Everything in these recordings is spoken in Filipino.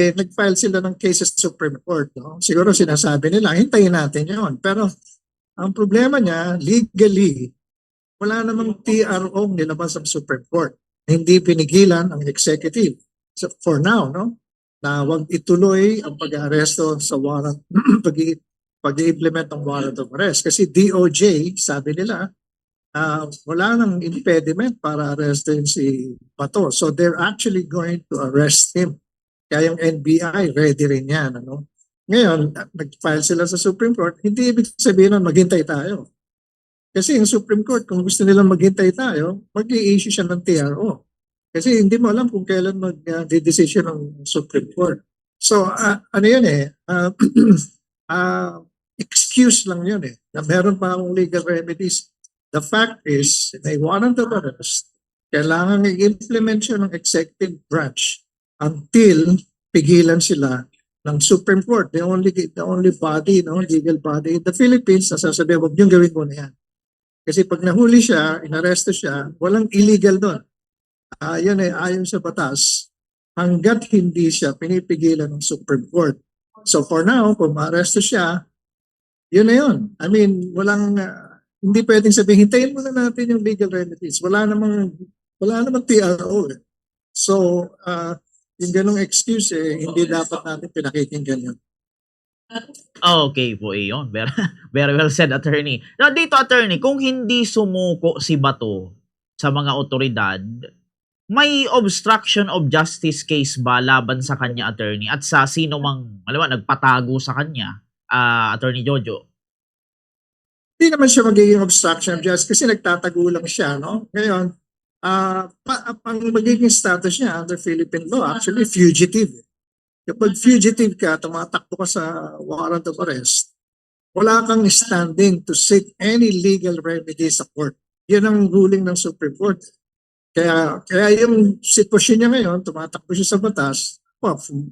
nag-file sila ng case sa Supreme Court. No? Siguro sinasabi nila, hintayin natin yon. Pero ang problema niya, legally, wala namang TRO nilabas sa Supreme Court. Hindi pinigilan ang executive. So for now, no? Na wag ituloy ang pag-aaresto sa warrant, pag-i-implement ng warrant of arrest. Kasi DOJ, sabi nila, wala nang impediment para arrestin si Bato. So they're actually going to arrest him. Kaya yung NBI, ready rin yan. Ano? Ngayon, nag-file sila sa Supreme Court, hindi ibig sabihin na maghintay tayo. Kasi yung Supreme Court, kung gusto nilang maghintay tayo, mag-i-issue siya ng TRO. Kasi hindi mo alam kung kailan mag-decision ng Supreme Court. So, ano yun excuse lang yun na meron pa akong legal remedies. The fact is, may warrant of arrest, kailangan i-implement siya ng executive branch until pigilan sila ng Supreme Court. The only body, legal body in the Philippines na sasabihin, huwag niyong gawin mo na yan. Kasi pag nahuli siya, inaresto siya, walang illegal doon. Yun ayon sa batas, hanggat hindi siya pinipigilan ng Supreme Court. So for now, kung ma-aresto siya, yun na yun. I mean, hindi pwedeng sabihin, hintayin muna natin yung legal remedies. Wala namang TRO. So, yung ganong excuse, hindi dapat natin pinakikinggan yun. Okay po yun. Very, very well said, attorney. Now, dito, attorney, kung hindi sumuko si Bato sa mga otoridad, may obstruction of justice case ba laban sa kanya, attorney? At sa sino mang, nagpatago sa kanya, Attorney Jojo? Hindi naman siya magiging obstruction of justice kasi nagtatago lang siya, no? Ngayon, ang magiging status niya under Philippine law, actually fugitive. Kapag fugitive ka, tumatakbo ka sa warrant of arrest, wala kang standing to seek any legal remedy sa court. Yan ang ruling ng Supreme Court. Kaya yung sitwasyon niya ngayon, tumatakbo siya sa batas,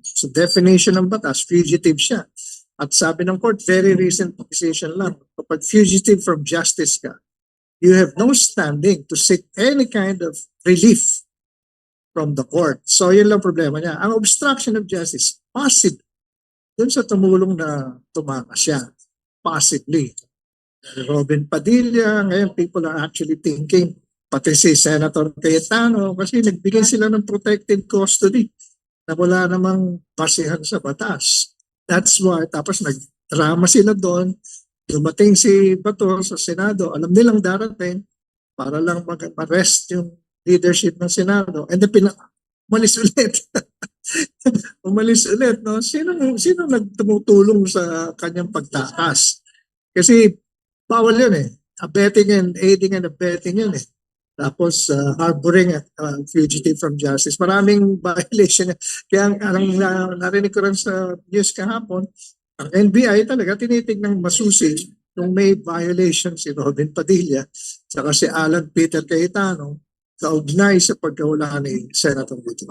sa definition ng batas, fugitive siya. At sabi ng court, very recent decision lang, kapag fugitive from justice ka, you have no standing to seek any kind of relief from the court. So yun lang problema niya. Ang obstruction of justice, possible. Dun sa tumulong na tumakas siya, possibly. Robin Padilla, ngayon people are actually thinking, pati si Senator Cayetano, kasi nagbigay sila ng protective custody na wala namang basihan sa batas. That's why, tapos nagdrama sila doon, dumating si Bato sa Senado, alam nilang darating para lang mag-arrest yung leadership ng Senado. And then umalis ulit. Umalis ulit, no? Sino nagtumutulong sa kanyang pagtakas? Kasi bawal yun abetting and aiding and abetting yun Tapos harboring at fugitive from justice. Maraming violation. Kaya narinig ko rin sa news kahapon, ang NBI talaga tinitignan masusi kung may violation si Robin Padilla saka si Alan Peter Cayetano kaugnay sa pagkawala ni Senator Bato.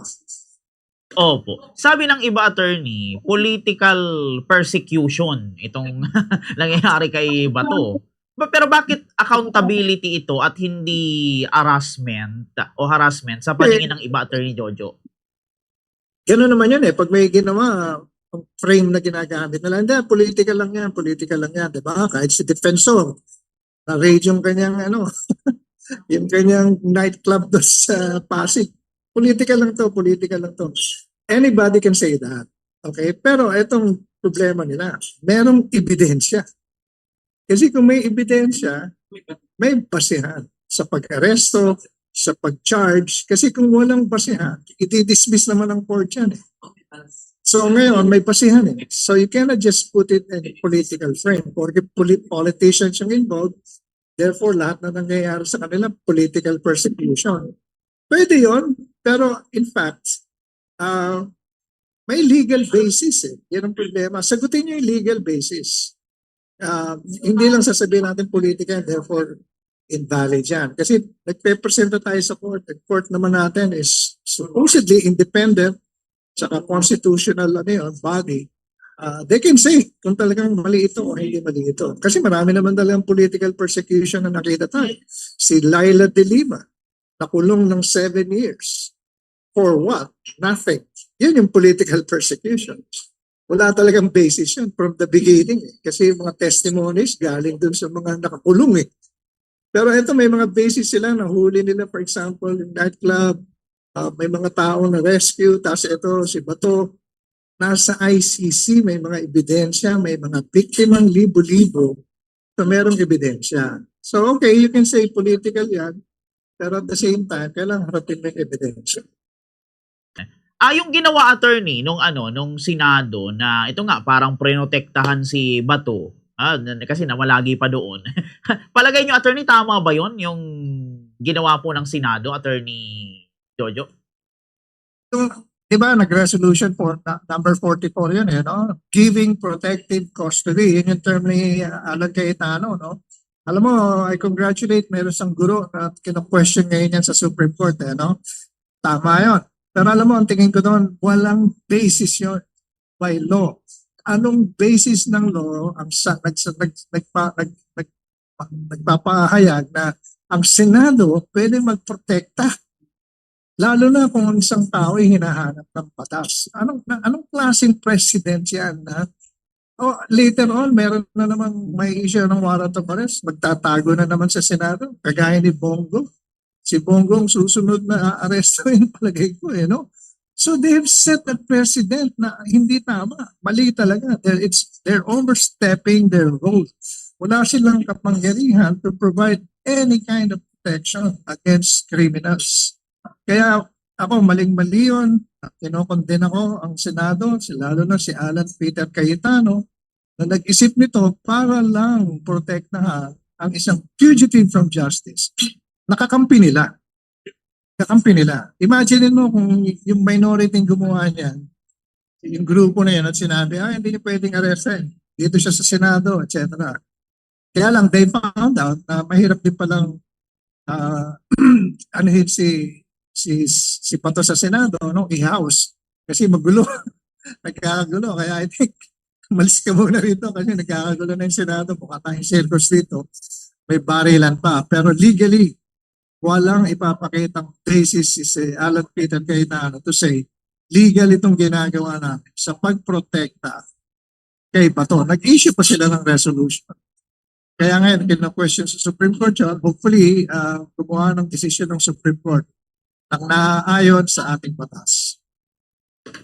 Opo. Sabi ng iba, attorney, political persecution itong nangyayari kay Bato. Pero bakit accountability ito at hindi harassment sa paningin ng iba, Attorney Jojo? Gano'n naman yan Pag may ginawa, frame na ginagamit nila, hindi, political lang yan, diba? Kahit si Defensor, na-raid yung kanyang, yung kanyang nightclub doon sa Pasig. Political lang to. Anybody can say that. Okay? Pero itong problema nila, merong ebidensya. Kasi kung may ebidensya, may basihan sa pag-aresto, sa pag-charge. Kasi kung walang basihan, i-dismiss naman ng court yan So ngayon, may basihan So you cannot just put it in a political frame. Porque politicians yung involved, therefore lahat na nangyayari sa kanila, political persecution. Pwede yun, pero in fact, may legal basis Yan ang problema. Sagutin nyo yung legal basis. Hindi lang sasabihin natin politika and therefore invalid yan. Kasi nagpe-presenta tayo sa court. The court naman natin is supposedly independent saka constitutional body. They can say kung talagang mali ito o hindi mali ito. Kasi marami naman talagang political persecution na nakita tayo. Si Laila de Lima, nakulong ng 7 years. For what? Nothing. Yun yung political persecution. Wala talagang basis yun from the beginning. Kasi yung mga testimonies galing dun sa mga nakakulong eh. Pero ito may mga basis sila na huli nila, for example, yung nightclub, may mga taong na rescue, tapos ito si Bato, nasa ICC, may mga ebidensya, may mga biktimang libo-libo, so merong ebidensya. So okay, you can say political yan, pero at the same time, kailangan harapin mo yung ebidensya. Yung ginawa attorney nung Senado na ito nga parang prinotektahan si Bato, kasi namalagi pa doon. Palagay niyo attorney tama ba 'yon yung ginawa po ng Senado, attorney Jojo? So, di ba, nag-resolution for number 44 yun eh, no? Giving protective custody, yun yung term ni Alan Cayetano, no? Alam mo, I congratulate, meron siyang guro na kino-question ngayon yan sa Supreme Court, eh, no? Tama yun. Pero alam mo, ang tingin ko doon, walang basis yun by law. Anong basis ng law ang nagpapahayag na ang Senado pwede magprotekta, lalo na kung ang isang tao ay hinahanap ng batas. Anong klaseng president yan? Later on, meron na namang may issue ng warrant of arrest, magtatago na naman sa Senado, kagaya ni Bongo. Si Bongo ang susunod na aarestuhin, palagay ko eh, no? So they have set a precedent na hindi tama. Mali talaga. They're overstepping their role. Wala silang kapangyarihan to provide any kind of protection against criminals. Kaya ako, maling-mali yun. Kinokondena ako ang Senado, lalo na si Alan Peter Cayetano, na nag-isip nito para lang protektahan ang isang fugitive from justice. Nakakampi nila. Imagine mo kung yung minority yung gumawa niyan, yung grupo na yan at sinabi, hindi niyo pwedeng arrestin. Dito siya sa Senado, etc. Kaya lang, they found out na mahirap din palang anuhin si Pato sa Senado, no? I-house. Kasi magulo. Nagkakagulo. Kaya I think, umalis ka muna rito kasi nagkakagulo na yung Senado. Mukha tayong circus dito. May barilan pa. Pero legally, walang ipapakitang basis si Alan Peter Cayetano to say, legal itong ginagawa namin sa pagprotekta kay Bato. Nag-issue pa sila ng resolution. Kaya ngayon, kina-question sa Supreme Court yun, hopefully, gumawa ng decision ng Supreme Court na naayon sa ating batas.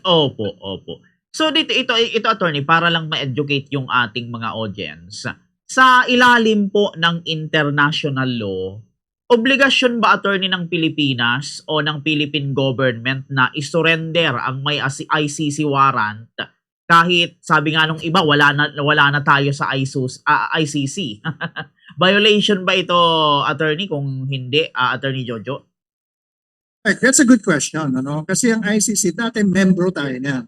Opo. So ito attorney, para lang ma-educate yung ating mga audience. Sa ilalim po ng international law, obligasyon ba attorney ng Pilipinas o ng Philippine government na isurrender ang may ICC warrant kahit sabi nga nung iba wala na tayo sa ICC? Violation ba ito attorney kung hindi, attorney Jojo? That's a good question, ano? Kasi ang ICC dati membro tayo niya.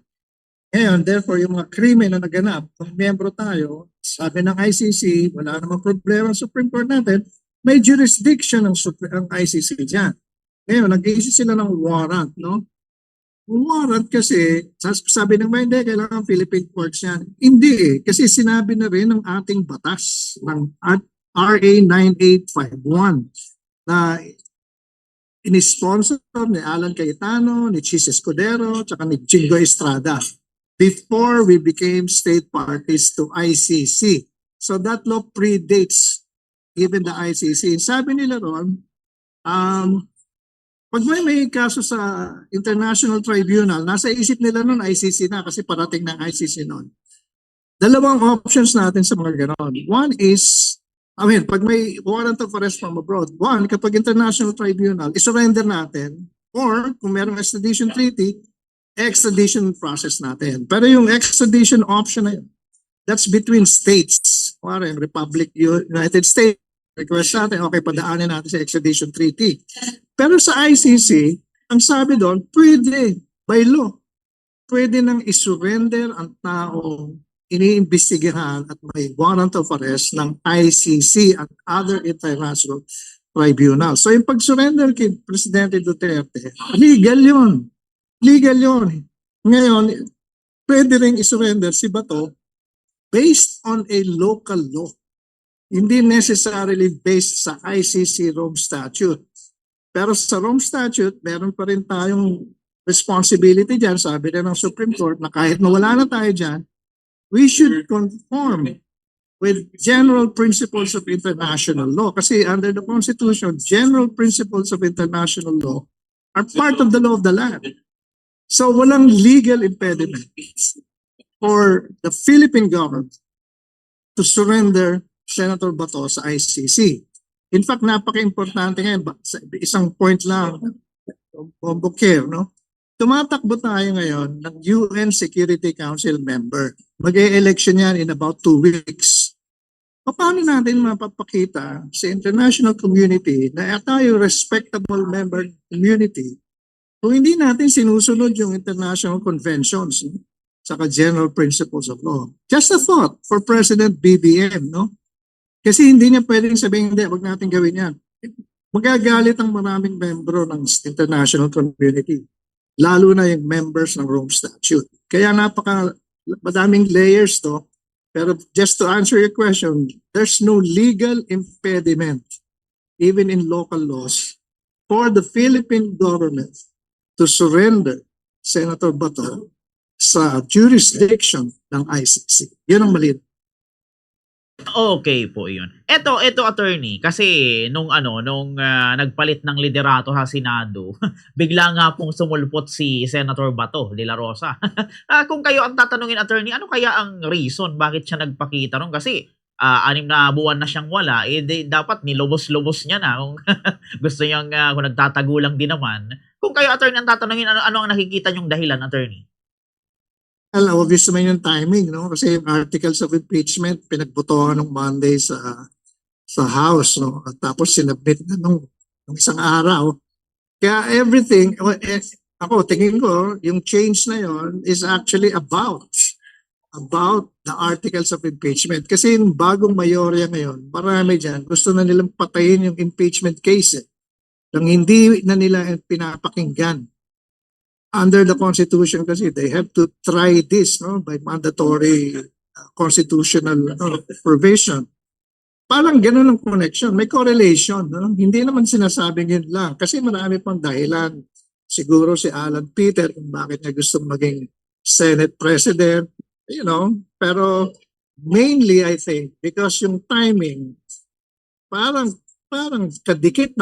Ngayon, therefore, yung mga krimen na naganap, kung membro tayo, sabi ng ICC, wala namang problema sa Supreme Court natin, may jurisdiction ang ICC dyan. Ngayon, nag-issue sila ng warrant, no? Warrant kasi, sabi ng hindi, kailangan Philippine courts yan. Hindi eh, kasi sinabi na rin ng ating batas, ng RA 9851, na in-sponsor ni Alan Cayetano, ni Chis Escudero, tsaka ni Jingo Estrada before we became state parties to ICC. So that law predates even the ICC. Sabi nila ron, pag may kaso sa International Tribunal, nasa isip nila nun ICC na kasi parating ng ICC nun. Dalawang options natin sa mga ganon. One is, pag may warrant of arrest from abroad, one, kapag International Tribunal, isurrender natin, or kung merong extradition treaty, extradition process natin. Pero yung extradition option na yun, that's between states. Parang United States, request natin, okay, padaanin natin sa extradition treaty. Pero sa ICC, ang sabi doon, pwede, by law, pwede nang isurrender ang taong iniimbestigahan at may warrant of arrest ng ICC at other international tribunal. So yung pag-surrender kay Presidente Duterte, legal yun. Legal yun. Ngayon, pwede rin isurrender si Bato based on a local law. Hindi necessarily based sa ICC Rome Statute. Pero sa Rome Statute, meron pa rin tayong responsibility dyan, sabi na ng Supreme Court, na kahit mawala na tayo dyan, we should conform with general principles of international law. Kasi under the Constitution, general principles of international law are part of the law of the land. So walang legal impediment for the Philippine government to surrender Senator Bato sa ICC. In fact, napaka-importante ngayon, isang point lang, Bombo Care, no? Tumatakbo tayo ngayon ng UN Security Council member. Mag-e-election yan in about 2 weeks. Paano natin mapapakita sa international community na tayo respectable member community kung hindi natin sinusunod yung international conventions, no? Saka general principles of law. Just a thought for President BBM, no? Kasi hindi niya pwedeng sabihin, hindi, wag natin gawin yan. Magagalit ang maraming membro ng international community, lalo na yung members ng Rome Statute. Kaya madaming layers to, pero just to answer your question, there's no legal impediment, even in local laws, for the Philippine government to surrender Senator Bato sa jurisdiction ng ICC. Yun ang mali. Okay po 'yun. Ito attorney, kasi nung nagpalit ng liderato sa Senado, bigla nga pong sumulpot si Senator Bato de la Rosa. Kung kayo ang tatanungin attorney, ano kaya ang reason bakit siya nagpakita ron? Kasi 6 na buwan na siyang wala, dapat nilubos-lubos niya na kung gusto niyang kung nagtatago lang din naman. Kung kayo attorney ang tatanungin, ano ang nakikita niyong dahilan attorney? Well, obvious naman yung timing, no? Kasi yung articles of impeachment, pinagbotohan ng Monday sa House, no? At tapos sinabit na nung isang araw. Kaya everything, ako, tingin ko, yung change na yon is actually about the articles of impeachment. Kasi yung bagong mayorya ngayon, marami dyan, gusto na nilang patayin yung impeachment case. Nang hindi na nila pinapakinggan. Under the Constitution kasi, they have to try this, no, by mandatory constitutional provision. Parang ganun ang connection. May correlation. No? Hindi naman sinasabing yun lang. Kasi marami pang dahilan. Siguro si Alan Peter kung bakit niya gusto maging Senate President. You know, pero mainly I think because yung timing parang kadikit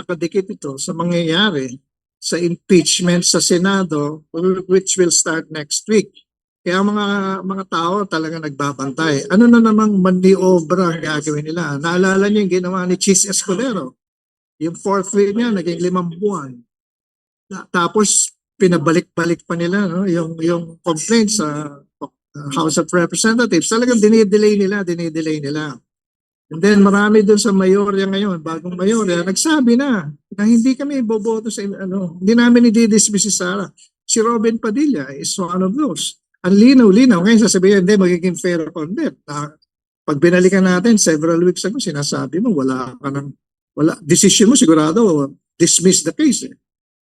ito sa mangyayari sa impeachment sa Senado, which will start next week. Kaya mga tao talaga nagbabantay. Ano na namang maniobra ang gagawin nila? Naalala niyo yung ginawa ni Chis Escudero. Yung 4th week niya, naging 5 buwan. Tapos, pinabalik-balik pa nila, no? yung complaints sa House of Representatives. Talagang dinidelay nila. And then marami doon sa mayorya ngayon, bagong mayorya, nagsabi na hindi kami boboto sa hindi namin i-dismiss si Sara. Si Robin Padilla is one of those. Ang linaw-linaw. Ngayon sasabihin, hindi, magiging fair conduct. Pag binalikan natin, several weeks ago, sinasabi mo, wala. Decision mo sigurado, dismiss the case.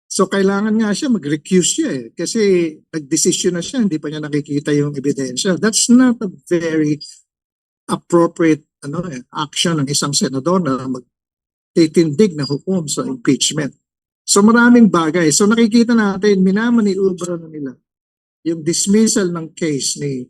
So kailangan nga siya, mag-recuse siya kasi nag-decision na siya, hindi pa niya nakikita yung ebidensya. That's not a very appropriate action ng isang senador na magtitindig na hukom sa impeachment. So maraming bagay. So nakikita natin, minamaniubra na nila yung dismissal ng case ni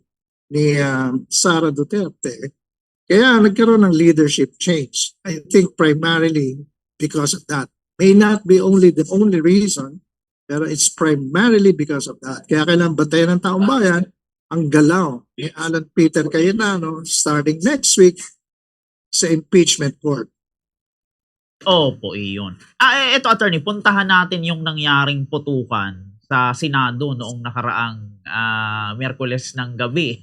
Sara Duterte. Kaya nagkaroon ng leadership change. I think primarily because of that. May not be the only reason, pero it's primarily because of that. Kaya kailangan bantayan ng taong bayan ang galaw ni Alan Peter Cayetano starting next week sa impeachment court. Opo, iyon. Ito attorney, puntahan natin yung nangyaring putukan sa Senado noong nakaraang Miyerkules ng gabi.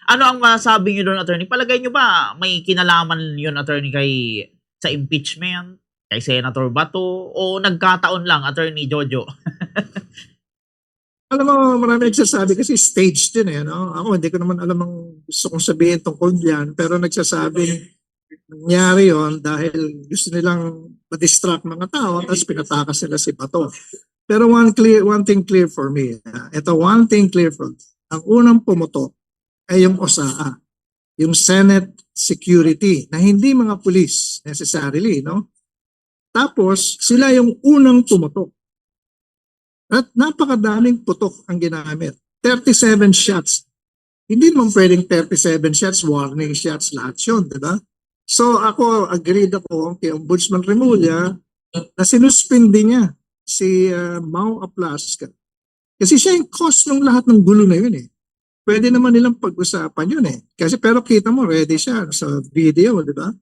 Ano ang masabi niyo doon, attorney? Palagay niyo ba may kinalaman yun, attorney, sa impeachment, kay Senator Bato, o nagkataon lang, attorney Jojo? Alam mo, marami nagsasabi kasi staged din no? Ako, hindi ko naman alam ang gusto kong sabihin tungkol yan, pero nagsasabing nangyari yon dahil gusto nilang ma-distract mga tao tapos pinatakas nila si Bato. Pero one thing clear for me. One thing clear for me. Ang unang pumutok ay yung OSAA, yung Senate Security, na hindi mga police necessarily, no? Tapos, sila yung unang pumutok. At napakadaming putok ang ginamit. 37 shots. Hindi naman pwedeng 37 shots, warning shots, lahat yun, di ba? So ako, agreed ako kay Ombudsman Remulla na sinuspindi niya si Mau Aplasca. Kasi siya yung cause ng lahat ng gulo na yun eh. Pwede naman nilang pag-usapan yun eh. Kasi pero kita mo, ready siya sa video, di ba?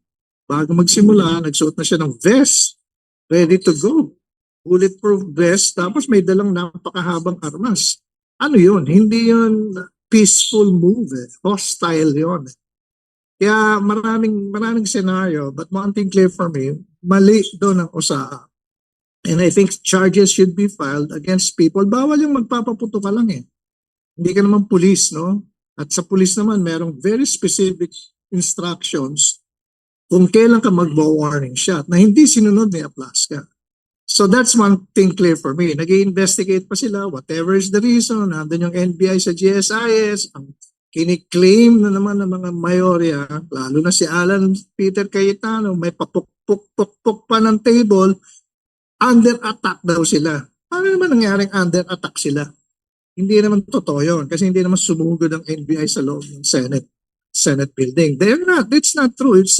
Bago magsimula, nagsuot na siya ng vest. Ready to go. Bulletproof vest, tapos may dalang napakahabang armas. Ano yun? Hindi yun peaceful move eh. Hostile yun. Kaya maraming scenario, but one thing clear for me, mali doon ang USAA. And I think charges should be filed against people. Bawal yung magpapaputo ka lang eh. Hindi ka naman police, no? At sa police naman, merong very specific instructions kung kailan ka magbo-warning shot na hindi sinunod ni Aplasca. So that's one thing clear for me. Nag-i-investigate pa sila, whatever is the reason, nandun yung NBI sa GSIS, ang kiniklaim na naman ng mga mayorya, lalo na si Alan Peter Cayetano, may papuk-puk-puk pa ng table, under attack daw sila. Paano naman nangyaring under attack sila? Hindi naman totoo yun kasi hindi naman sumugod ang NBI sa loob ng Senate building. They're not. It's not true. It's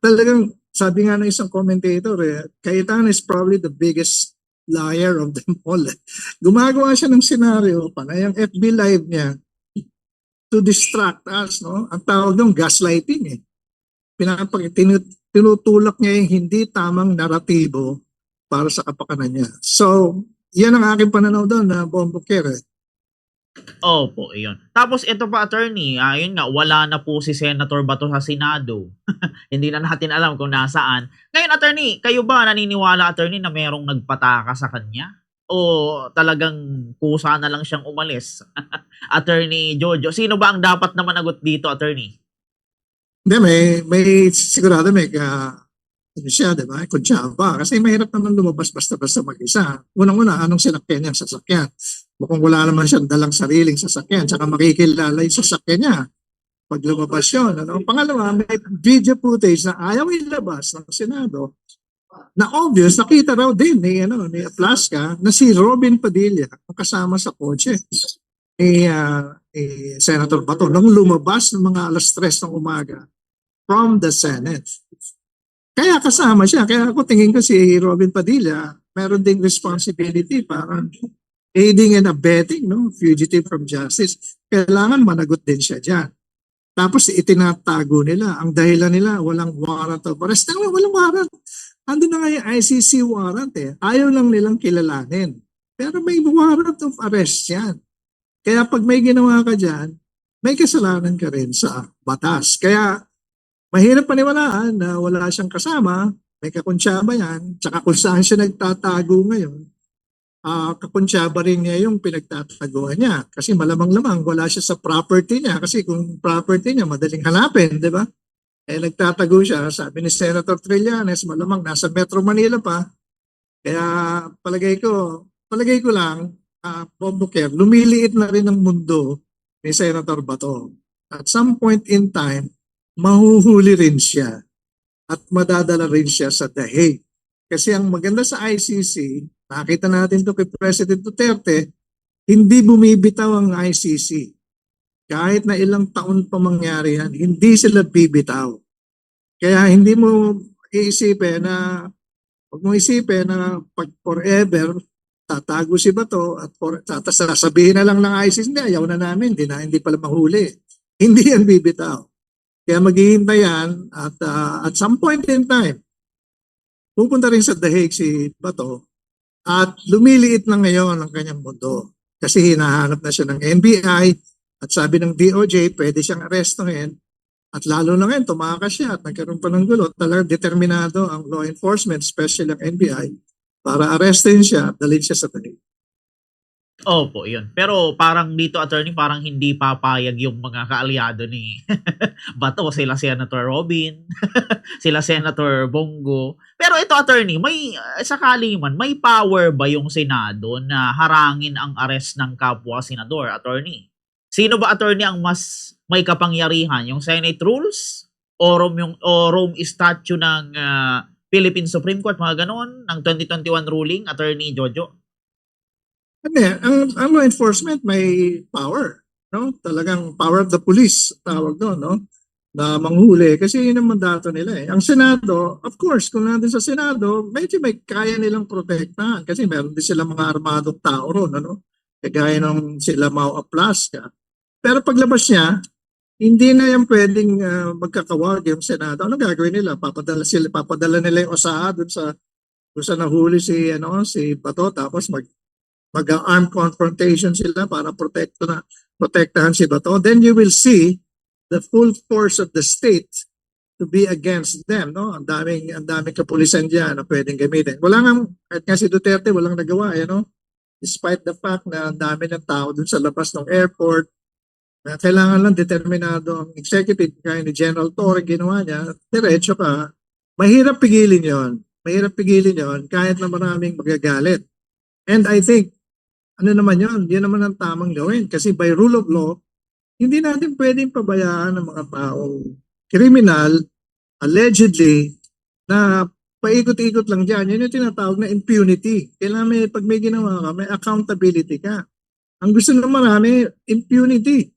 talagang sabi nga ng isang commentator, Cayetano is probably the biggest liar of them all. Gumagawa siya ng senaryo, panay ang FB live niya to distract us, no? Ang tawag doon, gaslighting eh. Tinutulak niya yung hindi tamang naratibo para sa kapakanan niya. So, yan ang aking pananaw doon na Bombo Care. Opo, iyon. Tapos ito pa, attorney, yun nga, wala na po si Senator Bato sa Senado. Hindi na natin alam kung nasaan. Ngayon, attorney, kayo ba naniniwala, attorney, na merong nagpataka sa kanya? O talagang kusa na lang siyang umalis? Attorney Jojo, sino ba ang dapat na managot dito, attorney? Hindi, may sigurado may ano siya, di ba? Kutsaba. Kasi mahirap naman lumabas basta-basta mag-isa. Unang-una, anong sinakyan niyang sasakyan? Mukhang wala naman siyang dalang sariling sasakyan. Tsaka makikilala yung sasakyan niya pag lumabas yun. Ano? Pangalawa, may video footage na ayaw ilabas ng Senado na obvious, nakita raw din ni Aplasca na si Robin Padilla ang kasama sa kotse ni Senator Bato nung lumabas ng mga alas 3 ng umaga from the Senate. Kaya kasama siya. Kaya ako tingin ko si Robin Padilla, meron ding responsibility para aiding and abetting, no? Fugitive from justice. Kailangan managot din siya dyan. Tapos itinatago nila. Ang dahilan nila, walang warrant of arrest. Walang warrant. Ando na nga yung ICC warrant eh. Ayaw lang nilang kilalanin. Pero may warrant of arrest yan. Kaya pag may ginawa ka dyan, may kasalanan ka rin sa batas. Kaya mahirap paniwalaan na wala siyang kasama, may kakuntsaba yan, tsaka kung saan siya nagtatago ngayon, kakuntsaba rin niya yung pinagtataguan niya. Kasi malamang-lamang wala siya sa property niya. Kasi kung property niya, madaling hanapin, di ba? Eh nagtatago siya, sabi ni Senator Trillanes, malamang nasa Metro Manila pa. Kaya palagay ko lang, Bombo Care, lumiliit na rin ang mundo ni Senator Bato. At some point in time, mahuhuli rin siya at madadala rin siya sa The Hague. Kasi ang maganda sa ICC, nakita natin to kay President Duterte, hindi bumibitaw ang ICC. Kahit na ilang taon pa mangyari yan, hindi sila bibitaw. Kaya hindi mo iisipin na, huwag mo isipin na pag forever, tatago si Bato at sasabihin na lang ng ICC, hindi, ayaw na namin, hindi pala mahuli. Hindi yan bibitaw. Kaya maghihintay yan at some point in time, pupunta rin sa The Hague si Bato at lumiliit na ngayon ang kanyang mundo. Kasi hinahanap na siya ng NBI at sabi ng DOJ, pwede siyang arestuhin. At lalo na ngayon, tumakas siya at nagkaroon pa ng gulo. Talagang determinado ang law enforcement, especially ang NBI, para arestin siya at dalhin siya sa The Hague. Opo, yun. Pero parang dito, attorney, parang hindi papayag yung mga kaalyado ni Bato. Sila Senator Robin, sila Senator Bongo. Pero ito, attorney, may sakali man, may power ba yung Senado na harangin ang arrest ng kapwa senador, attorney? Sino ba, attorney, ang mas may kapangyarihan? Yung Senate rules? O Rome Statute ng Philippine Supreme Court, mga ganon, ng 2021 ruling, attorney Jojo? Hindi, ang law enforcement may power, no? Talagang power of the police tawag doon, no? Na manghuli kasi yun ang mandato nila eh. Ang Senado, of course, kung nandun sa Senado, medyo may kaya nilang protektahan kasi meron din silang mga armadong tao ron, ano? Kagaya nung sila Mau Aplasca. Pero paglabas niya, hindi na yan pwedeng magkakawag yung Senado. Ano gagawin nila? Papadala nila yung OSAA dun sa nahuli si Bato tapos mag-armed confrontation sila para protektahan si Bato. Then you will see the full force of the state to be against them, no? Ang daming kapulisan diyan na pwedeng gamitin. Kahit nga si Duterte walang nagawa, no? Despite the fact na ang dami ng tao dun sa labas ng airport, kailangan lang determinado ang executive kaya ni General Torre ginawa niya, diretso ka. Mahirap pigilin yon. Mahirap pigilin yon kahit na maraming magagalit. And I think, ano naman yon? Yun naman ang tamang gawin. Kasi by rule of law, hindi natin pwedeng pabayaan ng mga taong criminal, allegedly, na paikot-ikot lang dyan. Yun yung tinatawag na impunity. Kailangan pag may ginawa ka, may accountability ka. Ang gusto ng marami, impunity.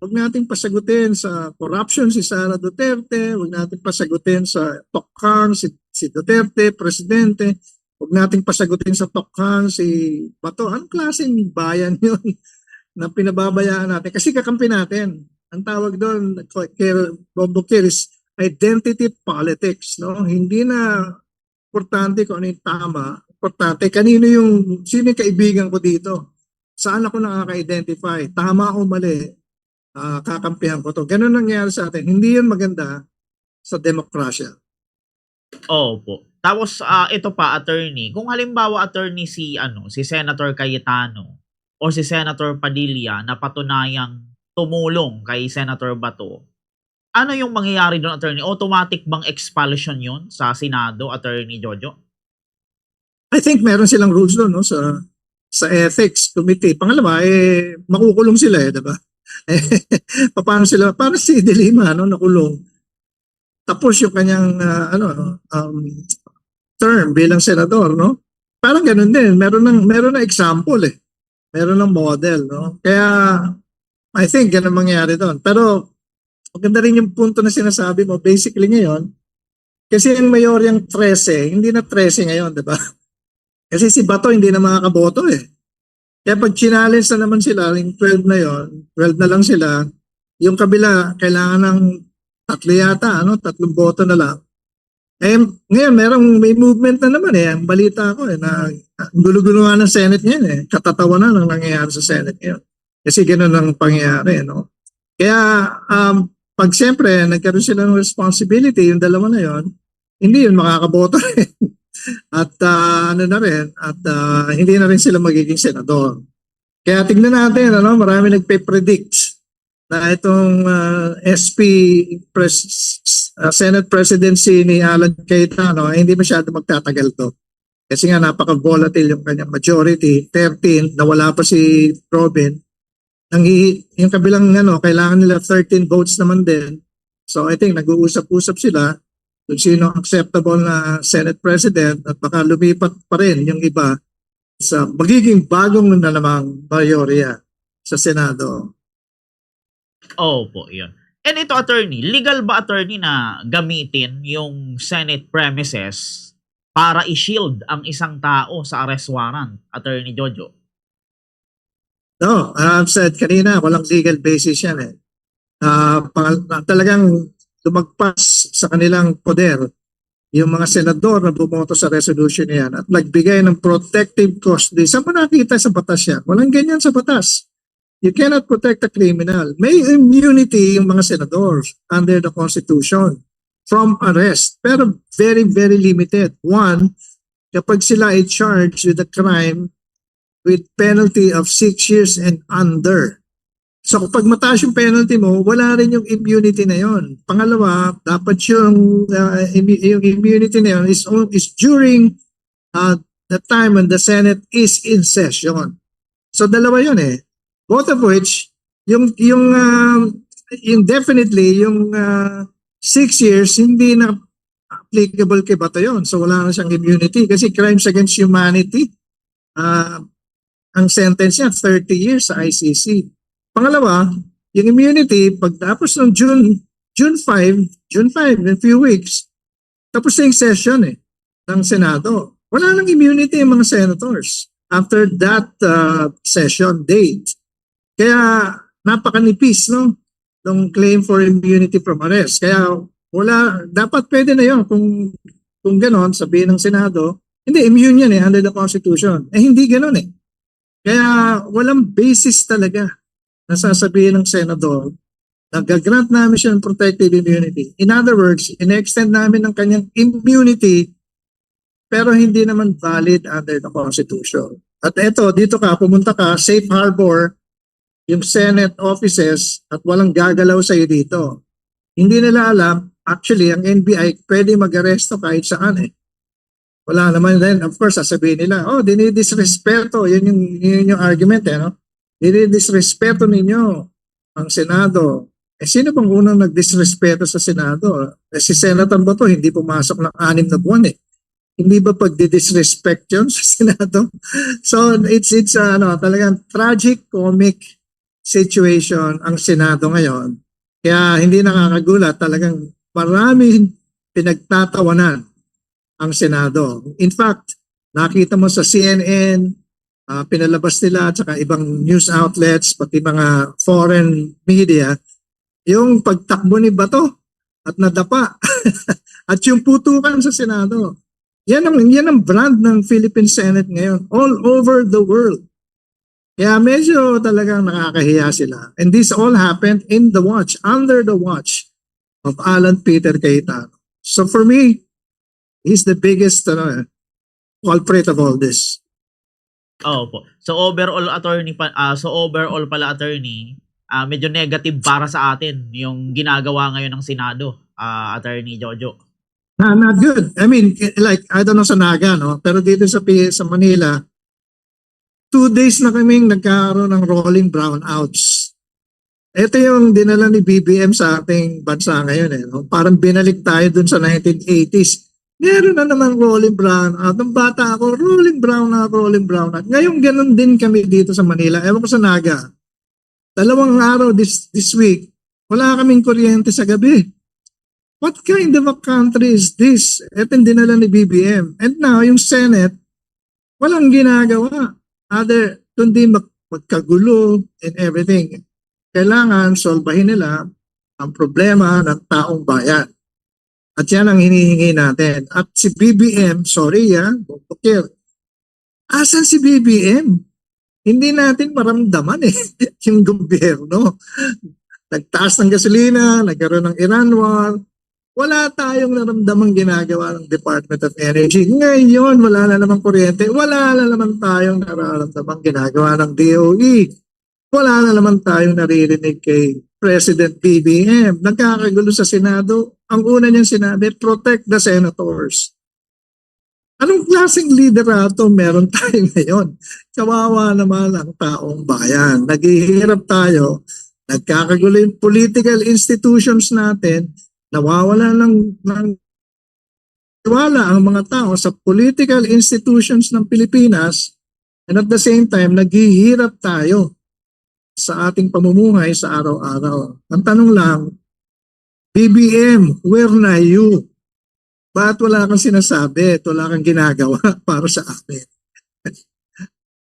Huwag nating pasagutin sa corruption si Sara Duterte, huwag nating pasagutin sa tokhang si Duterte, presidente, huwag nating pasagutin sa tokhang si Bato. Anong klaseng bayan yun na pinababayaan natin? Kasi kakampi natin. Ang tawag doon, Bokir, is identity politics. No? Hindi na importante kung ano yung tama. Importante, sino yung kaibigan ko dito? Saan ako nakaka-identify? Tama o mali? Kakampihan ko to. Ganun nangyari sa atin. Hindi yun maganda sa demokrasya. Opo. Tapos ito pa, attorney, kung halimbawa attorney si Senator Cayetano o si Senator Padilla na patunayang tumulong kay Senator Bato, ano yung mangyayari doon, attorney? Automatic bang expulsion yun sa Senado, attorney Jojo? I think meron silang rules doon, no, sa ethics committee. Pangalawa, makukulong sila, diba? Paano sila? Para si De Lima, no, nakulong. Tapos yung kanyang term bilang senador, no? Parang ganun din. Meron ng example eh. Meron ng model, no? Kaya I think ganun mangyayari doon. Pero maganda rin yung punto na sinasabi mo. Basically ngayon, kasi yung mayoryang 13, hindi na 13 ngayon, di ba? Kasi si Bato hindi na makakaboto eh. Kaya pag challenge na naman sila, yung 12 na yon, 12 na lang sila, yung kabila, kailangan ng 3 yata, 3 boto na lang. Eh, ngayon, may movement na naman eh. Ang balita ko na gulo-gulo nga ng Senate ngayon eh. Katatawanan ang nangyayari sa Senate ngayon. Kasi gano'n ang pangyayari, no? Kaya, pag siyempre, nagkaroon sila ng responsibility, yung dalawa na yon, hindi yun makakaboto rin. At hindi na rin sila magiging senador. Kaya tignan natin, marami nagpe-predict na itong Senate presidency ni Alan Cayetano hindi masyado magtatagal to. Kasi nga napaka-volatile yung kanyang majority, 13, nawala pa si Robin. Yung kabilang kailangan nila 13 votes naman din. So I think nag-uusap-usap sila kung sino acceptable na Senate President at baka lumipat pa rin yung iba sa magiging bagong na namang mayorya sa Senado. Opo, yun. And ito, attorney, legal ba, attorney, na gamitin yung Senate premises para i-shield ang isang tao sa arrest warrant, attorney Jojo? No, I've said kanina, walang legal basis yan eh. Talagang lumagpas sa kanilang poder yung mga senador na bumoto sa resolution niyan at nagbigay ng protective custody. Saan mo nakita sa batas yan? Walang ganyan sa batas. You cannot protect a criminal. May immunity yung mga senadors under the Constitution from arrest. Pero very, very limited. One, kapag sila ay charged with a crime with penalty of 6 years and under. So kapag mataas yung penalty mo, wala rin yung immunity na yon. Pangalawa, dapat yung immunity na yon is during the time when the Senate is in session. So dalawa yun eh. Both of which, yung definitely, yung 6 years, hindi na applicable kay Bato yun. So wala na siyang immunity kasi crimes against humanity, ang sentence niya 30 years sa ICC. Pangalawa, yung immunity, pagtapos ng June 5, in a few weeks, tapos na yung session ng Senado. Wala nang immunity yung mga senators after that session date. Kaya napakanipis, no? Ng claim for immunity from arrest. Kaya dapat pwede na yun kung ganon, sabihin ng Senado, hindi, immune yan under the Constitution. Hindi ganon Kaya walang basis talaga na sasabihin ng Senador na gagrant namin siya ng protective immunity. In other words, in-extend namin ng kanyang immunity pero hindi naman valid under the Constitution. At eto, dito ka, pumunta ka, safe harbor, yung Senate offices at walang gagalaw sa iyo dito. Hindi nila alam, actually, ang NBI pwede mag-aresto kahit saan Wala naman then, of course, sasabihin nila, dinidisrespeto, yun yung argument no? Dinidisrespeto ninyo ang Senado. Sino bang unang nagdisrespeto sa Senado? Si Senator Bato, hindi pumasok ng 6 na buwan Hindi ba pagdidisrespect yun sa Senado? So, it's talagang tragic, comic situation ang Senado ngayon. Kaya hindi nakakagulat, talagang maraming pinagtatawanan ang Senado. In fact, nakita mo sa CNN, pinalabas nila at saka ibang news outlets, pati mga foreign media, yung pagtakbo ni Bato at nadapa at yung putukan sa Senado. Yan ang brand ng Philippine Senate ngayon all over the world. Kaya medyo talagang nakakahiya sila. And this all happened under the watch of Alan Peter Cayetano. So for me, he's the biggest culprit of all this. Po. So overall pala attorney, medyo negative para sa atin yung ginagawa ngayon ng Senado, Attorney Jojo. Not good. I mean, like, I don't know sa Naga, no? Pero dito sa Manila, 2 days na kaming nagkaroon ng rolling brownouts. Ito yung dinala ni BBM sa ating bansa ngayon no? Parang binalik tayo dun sa 1980s. Meron na naman rolling brownout. Nung bata ako, rolling brownout. Ngayon, ganun din kami dito sa Manila. Ewan ko sa Naga. 2 araw this week, wala kaming kuryente sa gabi. What kind of a country is this? Ito yung dinala ni BBM. And now, yung Senate, walang ginagawa. Kundi magkagulo and everything. Kailangan solbahin nila ang problema ng taong bayan. At yan ang hinihingi natin. At si BBM, sorry Bukir, asan si BBM? Hindi natin maramdaman yung gobyerno. Nagtaas ng gasolina, nagkaroon ng Iran war, wala tayong naramdamang ginagawa ng Department of Energy. Ngayon, wala na namang kuryente, wala na naman tayong nararamdamang ginagawa ng DOE. Wala na naman tayong naririnig kay President BBM. Nagkakagulo sa Senado. Ang una niyang sinabi, protect the senators. Anong klaseng liderato meron tayo ngayon? Kawawa naman ang taong bayan. Naghihirap tayo. Nagkakagulo yung political institutions natin. Nawawala ng tiwala ang mga tao sa political institutions ng Pilipinas, and at the same time, naghihirap tayo sa ating pamumuhay sa araw-araw. Ang tanong lang, BBM, where na you? Ba't wala kang sinasabi at wala kang ginagawa para sa amin?